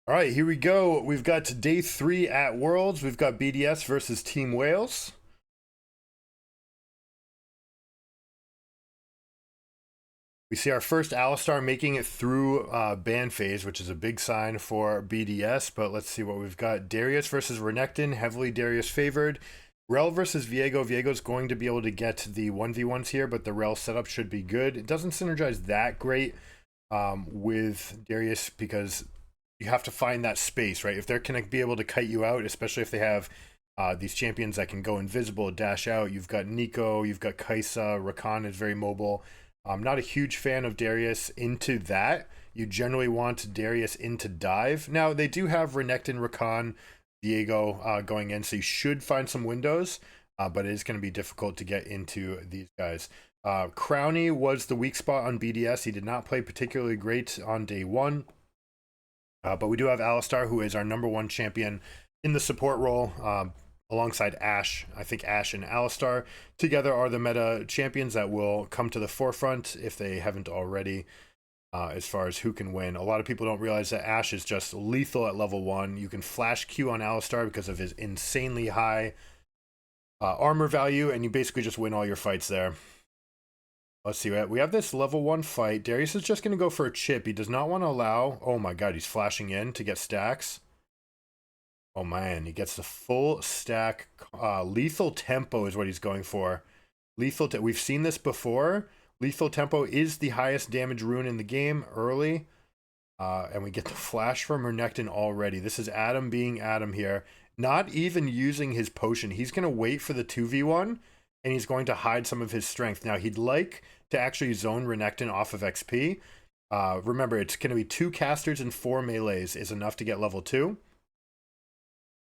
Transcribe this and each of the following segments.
All right, here we go. We've got day 3 at Worlds. We've got BDS versus Team Wales. We see our first Alistar making it through ban phase, which is a big sign for BDS. But let's see what we've got. Darius versus Renekton, heavily Darius favored. Rel versus Viego. Viego's going to be able to get the 1v1s here, but the Rel setup should be good. It doesn't synergize that great with Darius because you have to find that space, right? If they're going to be able to kite you out, especially if they have these champions that can go invisible, dash out. You've got Nico, you've got Kaisa, Rakan is very mobile. I'm not a huge fan of Darius into that. You generally want Darius into dive. Now, they do have Renekton, Rakan, Viego going in, so you should find some windows, but it is going to be difficult to get into these guys. Crowny was the weak spot on BDS. He did not play particularly great on day 1. But we do have Alistar, who is our #1 champion in the support role, alongside Ashe. I think Ashe and Alistar together are the meta champions that will come to the forefront if they haven't already, as far as who can win. A lot of people don't realize that Ashe is just lethal at level 1. You can flash Q on Alistar because of his insanely high armor value, and you basically just win all your fights there. Let's see, we have this level 1 fight. Darius is just going to go for a chip. He does not want to allow... Oh my god, he's flashing in to get stacks. Oh man, he gets the full stack. Lethal Tempo is what he's going for. We've seen this before. Lethal Tempo is the highest damage rune in the game early. And we get the flash from Renekton already. This is Adam being Adam here. Not even using his potion. He's going to wait for the 2v1. And he's going to hide some of his strength. Now, he'd like to actually zone Renekton off of XP. Remember, it's going to be 2 casters and 4 melees is enough to get level 2.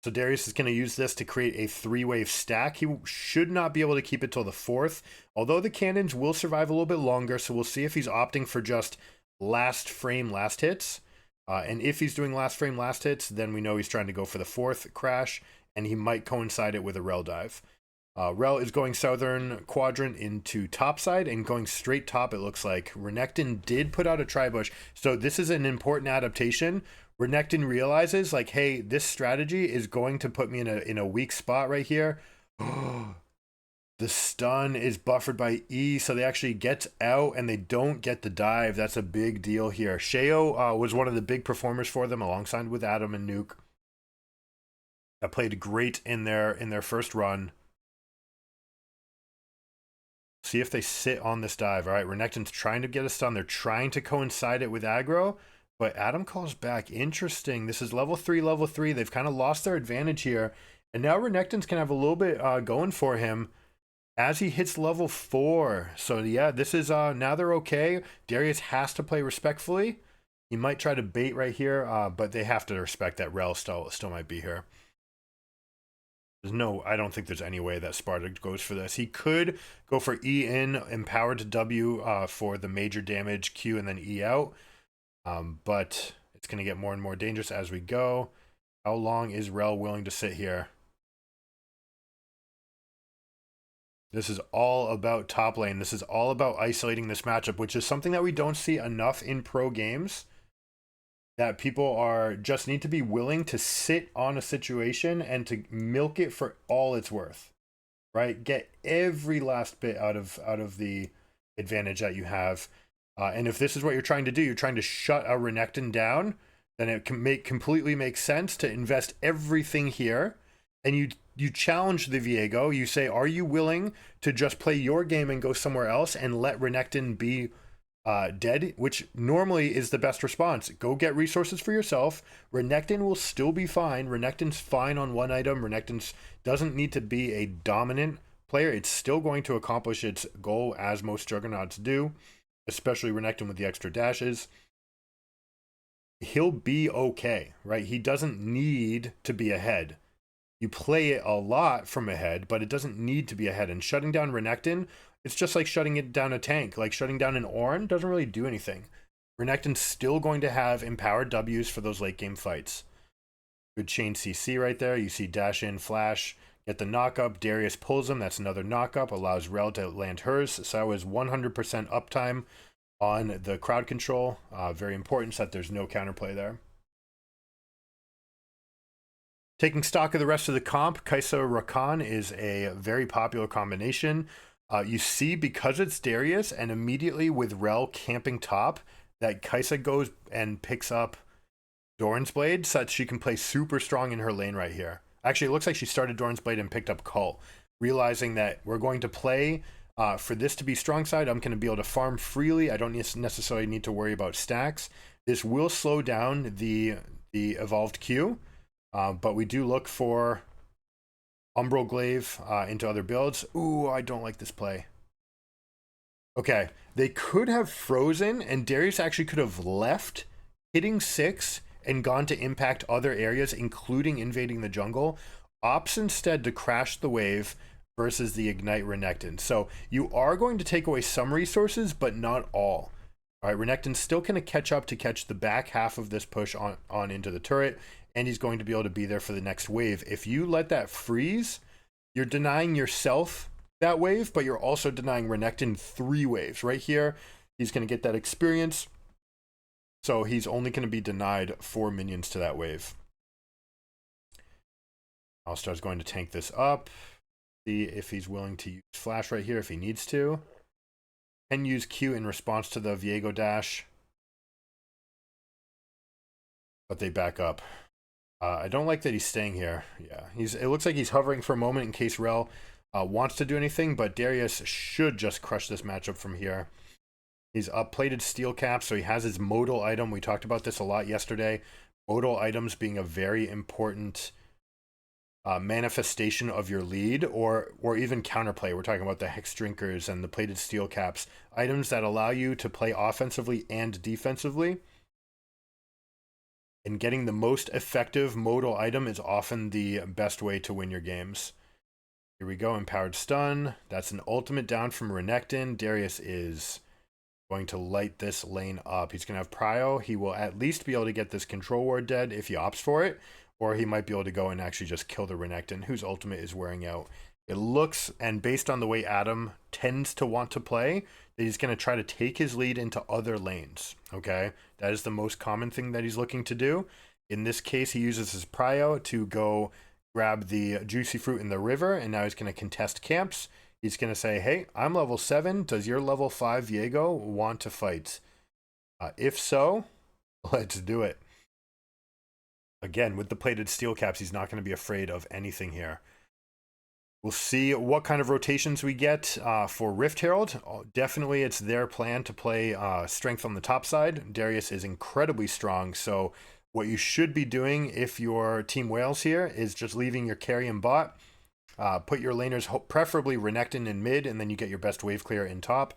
So Darius is going to use this to create a 3-wave stack. He should not be able to keep it till the 4th, although the cannons will survive a little bit longer, so we'll see if he's opting for just last frame, last hits. And if he's doing last frame, last hits, then we know he's trying to go for the 4th crash, and he might coincide it with a Rel dive. Rel is going southern quadrant into topside and going straight top, it looks like. Renekton did put out a tri-bush, so this is an important adaptation. Renekton realizes, like, hey, this strategy is going to put me in a weak spot right here. The stun is buffered by E, so they actually get out and they don't get the dive. That's a big deal here. Sheo was one of the big performers for them alongside with Adam and Nuke. That played great in their first run. See if they sit on this dive. All right, Renekton's trying to get a stun. They're trying to coincide it with aggro, but Adam calls back. Interesting. This is level 3, level 3. They've kind of lost their advantage here, and now Renekton's can have a little bit going for him as he hits level 4. So yeah, this is now they're okay. Darius has to play respectfully. He might try to bait right here, but they have to respect that Rel still might be here. No, I don't think there's any way that Sparta goes for this. He could go for E in, empowered to W for the major damage, Q, and then E out. But it's going to get more and more dangerous as we go. How long is Rel willing to sit here? This is all about top lane. This is all about isolating this matchup, which is something that we don't see enough in pro games. That people are just need to be willing to sit on a situation and to milk it for all it's worth, right? Get every last bit out of the advantage that you have. And if this is what you're trying to do, you're trying to shut a Renekton down, then it can completely make sense to invest everything here. And you challenge the Viego. You say, are you willing to just play your game and go somewhere else and let Renekton be dead, which normally is the best response. Go get resources for yourself. Renekton will still be fine. Renekton's fine on one item. Renekton doesn't need to be a dominant player. It's still going to accomplish its goal as most juggernauts do, especially Renekton with the extra dashes. He'll be okay, right? He doesn't need to be ahead. You play it a lot from ahead, but it doesn't need to be ahead. And shutting down Renekton, it's just like shutting it down a tank. Like shutting down an Ornn doesn't really do anything. Renekton's still going to have empowered Ws for those late game fights. Good chain CC right there. You see dash in, flash, get the knock up. Darius pulls him. That's another knock up. Allows Rel to land hers. So that was 100% uptime on the crowd control. Very important so that there's no counterplay there. Taking stock of the rest of the comp, Kaisa Rakan is a very popular combination. You see, because it's Darius, and immediately with Rel camping top, that Kaisa goes and picks up Doran's Blade so that she can play super strong in her lane right here. Actually, it looks like she started Doran's Blade and picked up Cult, realizing that we're going to play for this to be strong side. I'm going to be able to farm freely. I don't necessarily need to worry about stacks. This will slow down the evolved Q, but we do look for Umbral Glaive into other builds. Ooh, I don't like this play. Okay, they could have frozen, and Darius actually could have left, hitting 6, and gone to impact other areas, including invading the jungle. Opts instead to crash the wave versus the Ignite Renekton. So you are going to take away some resources, but not all. All right, Renekton's still going to catch up to catch the back half of this push on into the turret, and he's going to be able to be there for the next wave. If you let that freeze, you're denying yourself that wave, but you're also denying Renekton 3 waves. Right here, he's going to get that experience. So he's only going to be denied 4 minions to that wave. Alistar's going to tank this up. See if he's willing to use Flash right here if he needs to. Can use Q in response to the Viego dash. But they back up. I don't like that he's staying here. Yeah, it looks like he's hovering for a moment in case Rel wants to do anything, but Darius should just crush this matchup from here. He's up-plated steel cap, so he has his modal item. We talked about this a lot yesterday. Modal items being a very important manifestation of your lead, or even counterplay. We're talking about the Hex Drinkers and the plated steel caps. Items that allow you to play offensively and defensively. And getting the most effective modal item is often the best way to win your games. Here we go, Empowered Stun. That's an ultimate down from Renekton. Darius is going to light this lane up. He's going to have Prio. He will at least be able to get this control ward dead if he opts for it, or he might be able to go and actually just kill the Renekton, whose ultimate is wearing out. It looks, and based on the way Adam tends to want to play, that he's going to try to take his lead into other lanes, okay? That is the most common thing that he's looking to do. In this case, he uses his Prio to go grab the Juicy Fruit in the river, and now he's going to contest camps. He's going to say, hey, I'm level 7. Does your level 5 Viego want to fight? If so, let's do it. Again, with the plated steel caps, he's not going to be afraid of anything here. We'll see what kind of rotations we get for Rift Herald. Definitely, it's their plan to play strength on the top side. Darius is incredibly strong, so what you should be doing if your team whales here is just leaving your carry and bot. Put your laners, preferably Renekton in mid, and then you get your best wave clear in top.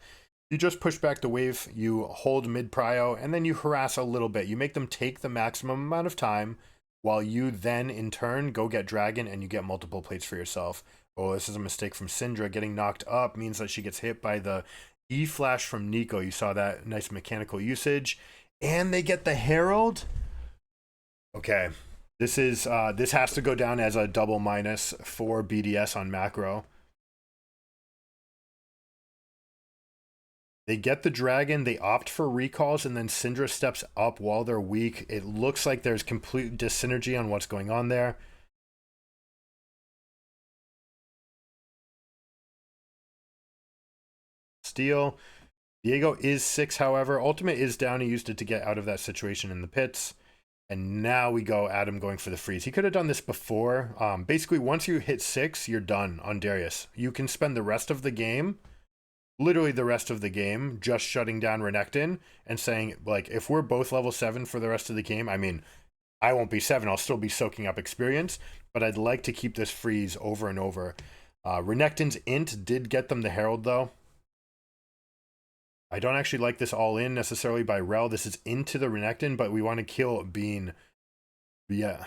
You just push back the wave, you hold mid prio, and then you harass a little bit. You make them take the maximum amount of time, while you then, in turn, go get Dragon, and you get multiple plates for yourself. Oh, this is a mistake from Syndra. Getting knocked up means that she gets hit by the E-Flash from Nico. You saw that nice mechanical usage. And they get the Herald. Okay. This has to go down as a double minus for BDS on macro. They get the Dragon, they opt for recalls, and then Syndra steps up while they're weak. It looks like there's complete dyssynergy on what's going on there. Steal. Viego is 6, however. Ultimate is down. He used it to get out of that situation in the pits. And now we go Adam going for the freeze. He could have done this before. Basically, once you hit 6, you're done on Darius. You can spend the rest of the game, literally the rest of the game, just shutting down Renekton and saying, like, if we're both level 7 for the rest of the game, I mean, I won't be 7. I'll still be soaking up experience, but I'd like to keep this freeze over and over. Renekton's int did get them the Herald, though. I don't actually like this all in necessarily by Rel. This is into the Renekton, but we want to kill Bean. Yeah.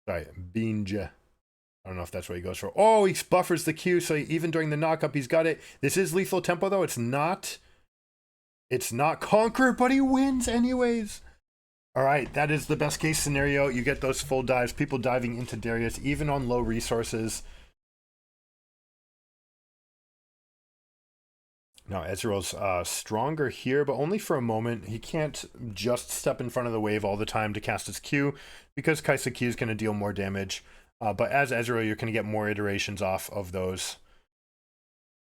Sorry, Beanj. I don't know if that's what he goes for. Oh, he buffers the Q, so even during the knockup, he's got it. This is lethal tempo, though. It's not Conquer, but he wins anyways. All right, that is the best case scenario. You get those full dives, people diving into Darius, even on low resources. Now Ezreal's stronger here, but only for a moment. He can't just step in front of the wave all the time to cast his Q, because Kai'Sa Q is going to deal more damage. But as Ezreal, you're going to get more iterations off of those.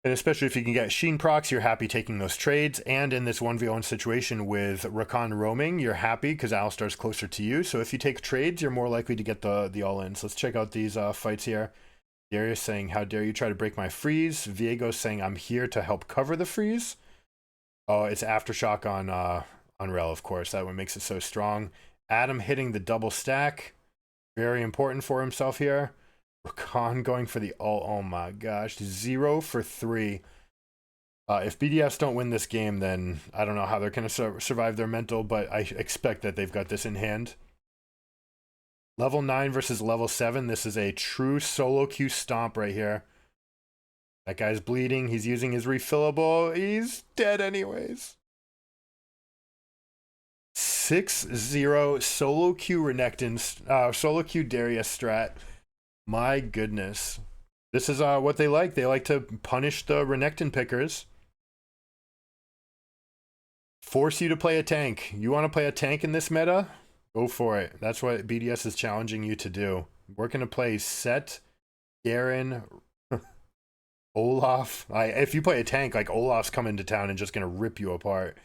And especially if you can get Sheen procs, you're happy taking those trades. And in this 1v1 situation with Rakan roaming, you're happy because Alistar's closer to you. So if you take trades, you're more likely to get the all-ins. Let's check out these fights here. Darius saying, how dare you try to break my freeze? Viego saying, I'm here to help cover the freeze. Oh, it's Aftershock on Rel, of course. That one makes it so strong. Adam hitting the double stack. Very important for himself here. Rakan going for the oh my gosh, 0 for 3. If BDS don't win this game, then I don't know how they're going to survive their mental, but I expect that they've got this in hand. Level 9 versus level 7. This is a true solo queue stomp right here. That guy's bleeding. He's using his refillable. He's dead anyways. 6-0 solo queue Renekton, solo queue Darius strat. My goodness. This is what they like. They like to punish the Renekton pickers. Force you to play a tank. You want to play a tank in this meta? Go for it. That's what BDS is challenging you to do. We're going to play Sett, Garen, Olaf. If you play a tank, like Olaf's coming to town and just going to rip you apart.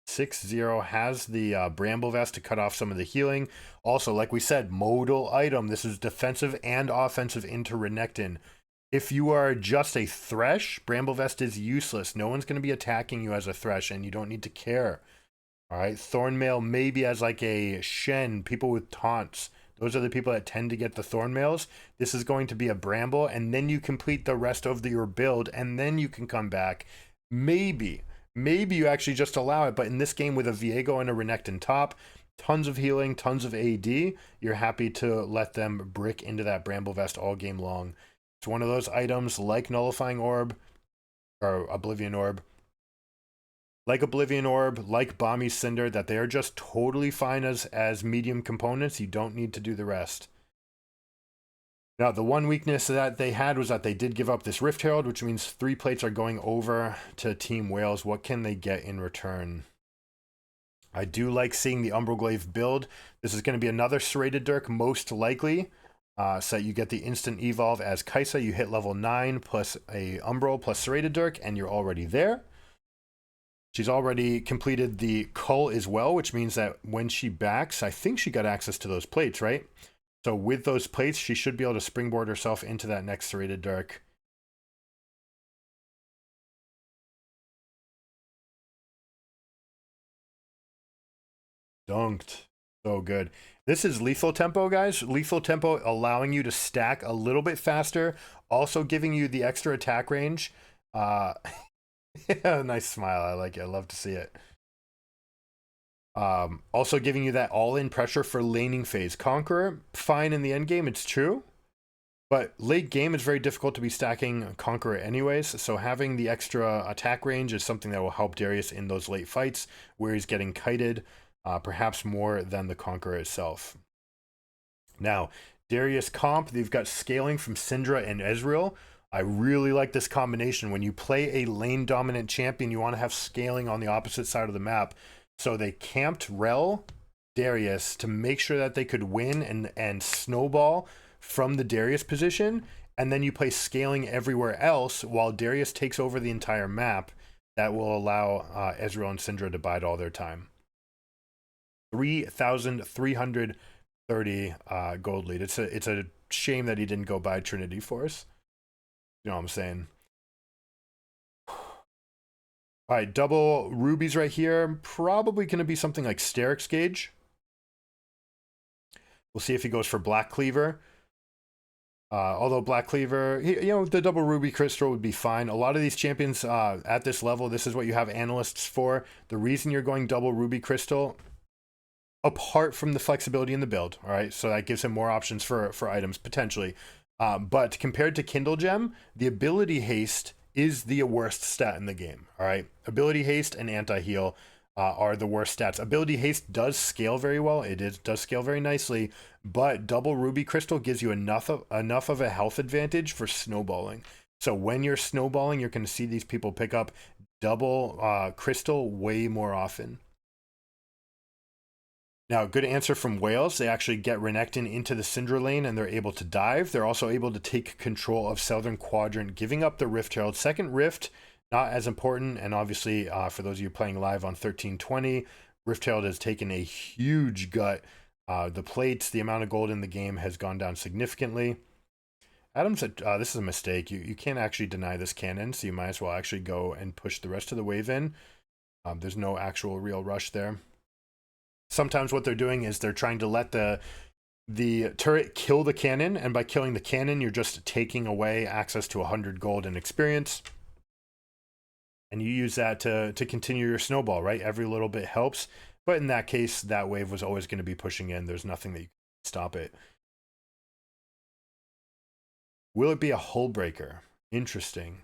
6-0 has the Bramble Vest to cut off some of the healing. Also, like we said, modal item. This is defensive and offensive into Renekton. If you are just a Thresh, Bramble Vest is useless. No one's going to be attacking you as a Thresh, and you don't need to care. All right, Thornmail maybe as like a Shen, people with taunts. Those are the people that tend to get the Thornmails. This is going to be a Bramble, and then you complete the rest of your build, and then you can come back. Maybe you actually just allow it, but in this game with a Viego and a Renekton top, tons of healing, tons of AD, you're happy to let them brick into that Bramble Vest all game long. It's one of those items like Nullifying Orb, or Oblivion Orb, like Bami's Cinder, that they are just totally fine as medium components. You don't need to do the rest. Now, the one weakness that they had was that they did give up this Rift Herald, which means 3 plates are going over to Team Wales. What can they get in return? I do like seeing the Umbral build. This is going to be another Serrated Dirk, most likely. So you get the instant evolve as Kai'Sa. You hit level 9 plus a Umbral plus Serrated Dirk, and you're already there. She's already completed the Cull as well, which means that when she backs, I think she got access to those plates, right? So with those plates, she should be able to springboard herself into that next Serrated Dirk. Dunked. So good. This is lethal tempo, guys. Lethal tempo allowing you to stack a little bit faster, also giving you the extra attack range. Yeah, nice smile. I like it. I love to see it. Also giving you that all-in pressure for laning phase. Conqueror, fine in the end game, it's true. But late game, it's very difficult to be stacking Conqueror anyways, so having the extra attack range is something that will help Darius in those late fights where he's getting kited, perhaps more than the Conqueror itself. Now, Darius comp, they've got scaling from Syndra and Ezreal. I really like this combination. When you play a lane-dominant champion, you want to have scaling on the opposite side of the map. So they camped Rel, Darius, to make sure that they could win and snowball from the Darius position, and then you play scaling everywhere else while Darius takes over the entire map. That will allow Ezreal and Syndra to bide all their time. 3,330 gold lead. It's a shame that he didn't go buy Trinity Force. You know what I'm saying? All right, double rubies right here. Probably going to be something like Sterix Gauge. We'll see if he goes for Black Cleaver. Although Black Cleaver, the double ruby crystal would be fine. A lot of these champions at this level, this is what you have analysts for. The reason you're going double ruby crystal, apart from the flexibility in the build, all right, so that gives him more options for items potentially. But compared to Kindle Gem, the ability haste is the worst stat in the game. All right, ability haste and anti-heal are the worst stats. Ability haste does scale very well. Does scale very nicely, but double ruby crystal gives you enough of a health advantage for snowballing. So when you're snowballing, you're going to see these people pick up double crystal way more often. Now, good answer from Wales. They actually get Renekton into the Syndra lane and they're able to dive. They're also able to take control of Southern Quadrant, giving up the Rift Herald. Second Rift, not as important. And obviously, for those of you playing live on 1320, Rift Herald has taken a huge gut. The plates, the amount of gold in the game has gone down significantly. Adam said, this is a mistake. You can't actually deny this cannon, so you might as well actually go and push the rest of the wave in. There's no actual real rush there. Sometimes what they're doing is they're trying to let the turret kill the cannon, and by killing the cannon, you're just taking away access to 100 gold and experience. And you use that to continue your snowball, right? Every little bit helps. But in that case, that wave was always going to be pushing in. There's nothing that you can stop it. Will it be a hull breaker? Interesting.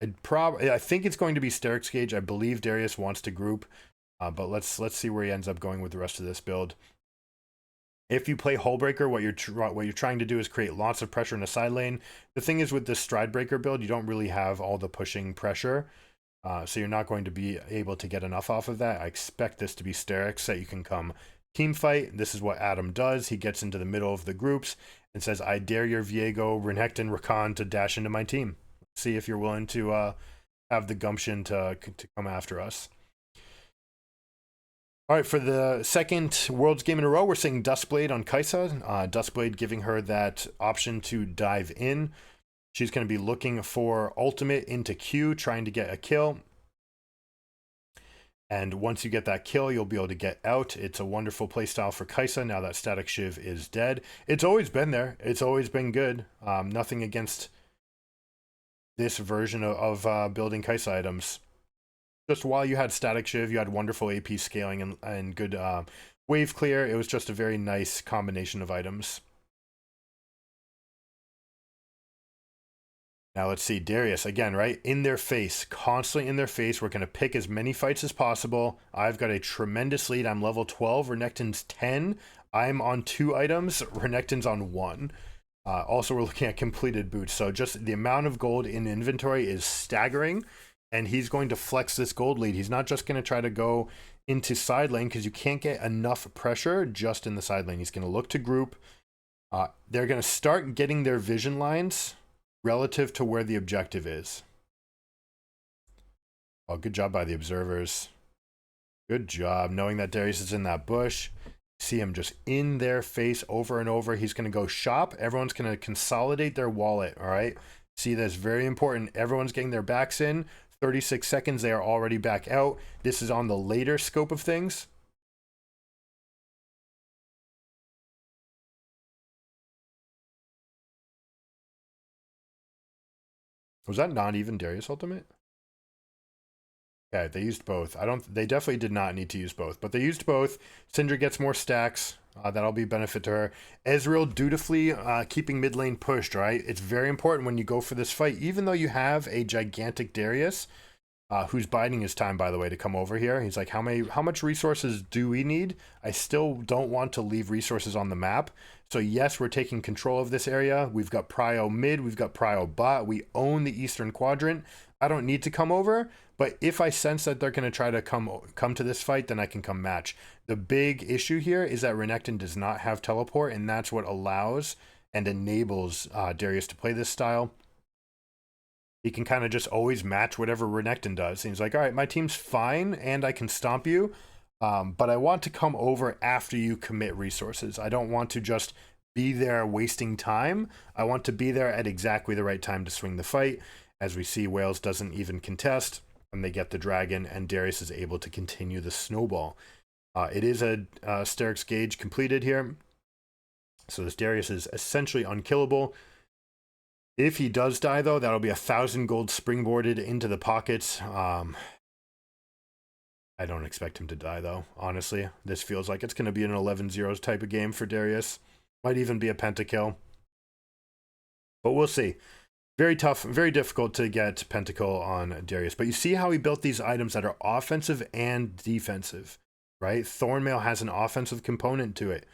I think it's going to be Sterix Gauge. I believe Darius wants to group. But let's see where he ends up going with the rest of this build. If you play Hullbreaker, what you're trying to do is create lots of pressure in the side lane. The thing is with this Stridebreaker build, you don't really have all the pushing pressure. So you're not going to be able to get enough off of that. I expect this to be Sterix, that you can come team fight. This is what Adam does. He gets into the middle of the groups and says, I dare your Viego, Renekton, Rakan to dash into my team. See if you're willing to have the gumption to come after us. All right, for the second Worlds game in a row, we're seeing Duskblade on Kai'Sa. Duskblade giving her that option to dive in. She's going to be looking for ultimate into Q, trying to get a kill. And once you get that kill, you'll be able to get out. It's a wonderful playstyle for Kai'Sa now that Static Shiv is dead. It's always been there. It's always been good. Nothing against this version of building Kai'Sa items. Just while you had Static Shiv, you had wonderful AP scaling and good wave clear. It was just a very nice combination of items. Now let's see, Darius, again, right? In their face, constantly in their face. We're going to pick as many fights as possible. I've got a tremendous lead. I'm level 12. Renekton's 10. I'm on 2 items. Renekton's on 1. Also, we're looking at completed boots. So just the amount of gold in inventory is staggering. And he's going to flex this gold lead. He's not just going to try to go into side lane because you can't get enough pressure just in the side lane. He's going to look to group. They're going to start getting their vision lines relative to where the objective is. Oh, good job by the observers. Good job knowing that Darius is in that bush. See him just in their face over and over. He's going to go shop. Everyone's going to consolidate their wallet, all right? See, that's very important. Everyone's getting their backs in. 36 seconds, they are already back out. This is on the later scope of things. Was that not even Darius ultimate? Okay, they used both. They definitely did not need to use both, but they used both. Syndra gets more stacks. That'll be a benefit to her. Ezreal dutifully keeping mid lane pushed, right? It's very important when you go for this fight, even though you have a gigantic Darius, who's biding his time, by the way, to come over here. He's like, how much resources do we need? I still don't want to leave resources on the map. So yes, we're taking control of this area. We've got prio mid, we've got prio bot. We own the eastern quadrant. I don't need to come over, but if I sense that they're going to try to come to this fight, then I can come match. The big issue here is that Renekton does not have teleport, and that's what allows and enables Darius to play this style. He can kind of just always match whatever Renekton does. And he's like, all right, my team's fine and I can stomp you, but I want to come over after you commit resources. I don't want to just be there wasting time. I want to be there at exactly the right time to swing the fight. As we see, Wales doesn't even contest, and they get the dragon, and Darius is able to continue the snowball. It is a Sterix Gauge completed here. So this Darius is essentially unkillable. If he does die, though, that'll be 1,000 gold springboarded into the pockets. I don't expect him to die, though, honestly. This feels like it's going to be an 11-0 type of game for Darius. Might even be a pentakill. But we'll see. Very tough, very difficult to get pentakill on Darius. But you see how he built these items that are offensive and defensive, right? Thornmail has an offensive component to it.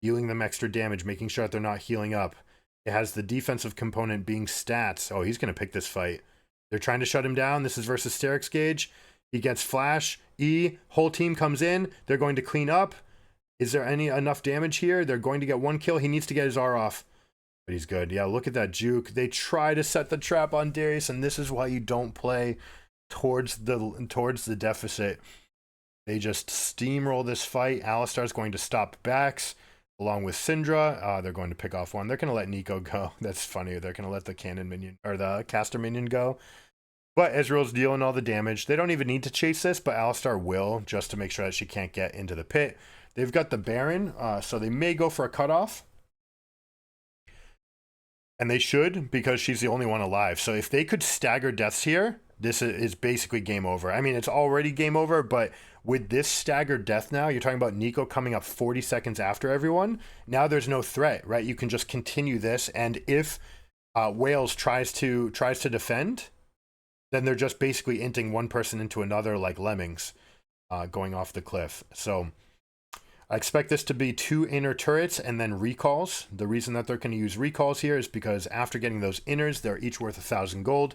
Dealing them extra damage, making sure that they're not healing up. It has the defensive component being stats. Oh, he's going to pick this fight. They're trying to shut him down. This is versus Sterix Gauge. He gets flash. E. Whole team comes in. They're going to clean up. Is there enough damage here? They're going to get one kill. He needs to get his R off. But he's good. Yeah, look at that juke. They try to set the trap on Darius, and this is why you don't play towards the deficit. They just steamroll this fight. Alistar's going to stop backs along with Syndra. They're going to pick off one. They're going to let Nico go. That's funny. They're going to let the cannon minion or the caster minion go. But Ezreal's dealing all the damage. They don't even need to chase this, but Alistar will, just to make sure that she can't get into the pit. They've got the Baron, so they may go for a cutoff. And they should, because she's the only one alive. So if they could stagger deaths here, this is basically game over. I mean, it's already game over, but with this staggered death now, you're talking about Nico coming up 40 seconds after everyone. Now there's no threat, right? You can just continue this, and if Wales tries to defend, then they're just basically inting one person into another like lemmings going off the cliff. So I expect this to be 2 inner turrets and then recalls. The reason that they're going to use recalls here is because after getting those inners, they're each worth 1,000 gold.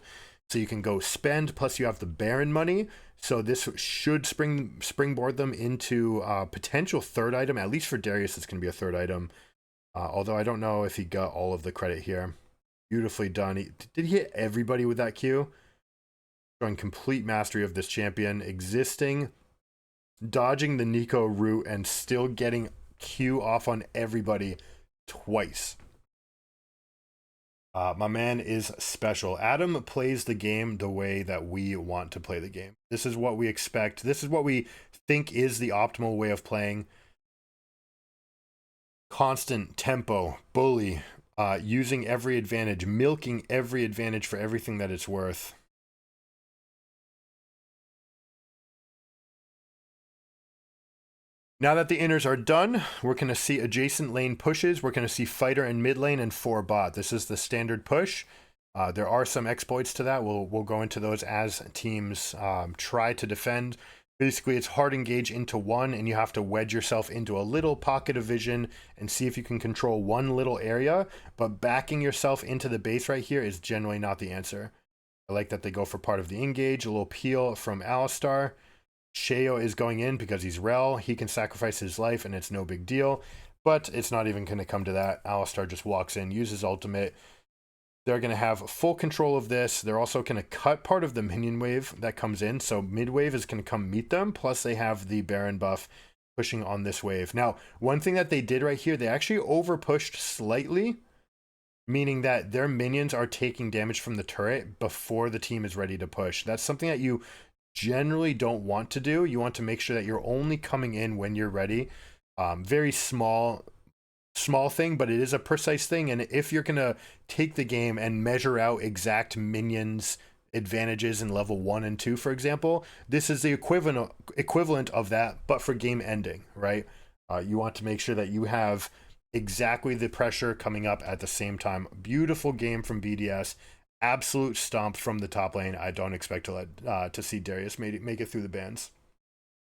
So you can go spend, plus you have the Baron money. So this should springboard them into potential third item. At least for Darius, it's going to be a third item. Although I don't know if he got all of the credit here. Beautifully done. Did he hit everybody with that Q? Showing complete mastery of this champion. Existing, dodging the Nico route, and still getting Q off on everybody twice. My man is special. Adam plays the game the way that we want to play the game. This is what we expect. This is what we think is the optimal way of playing. Constant tempo, bully, using every advantage, milking every advantage for everything that it's worth. Now that the inners are done, we're going to see adjacent lane pushes. We're going to see fighter in mid lane and 4 bot. This is the standard push. There are some exploits to that. We'll go into those as teams try to defend. Basically, it's hard engage into one, and you have to wedge yourself into a little pocket of vision and see if you can control one little area. But backing yourself into the base right here is generally not the answer. I like that they go for part of the engage. A little peel from Alistar. Sheo is going in because he's Rel. He can sacrifice his life and it's no big deal. But it's not even going to come to that. Alistar just walks in, uses ultimate. They're going to have full control of this. They're also going to cut part of the minion wave that comes in. So mid wave is going to come meet them. Plus they have the Baron buff pushing on this wave. Now, one thing that they did right here, they actually over pushed slightly, meaning that their minions are taking damage from the turret before the team is ready to push. That's something that you generally don't want to do. You want to make sure that you're only coming in when you're ready. Very small thing, but it is a precise thing. And if you're gonna take the game and measure out exact minions advantages in level 1 and 2, for example, this is the equivalent of that, but for game ending, right? You want to make sure that you have exactly the pressure coming up at the same time. Beautiful game from BDS. Absolute stomp from the top lane. I don't expect to see Darius make it through the bans.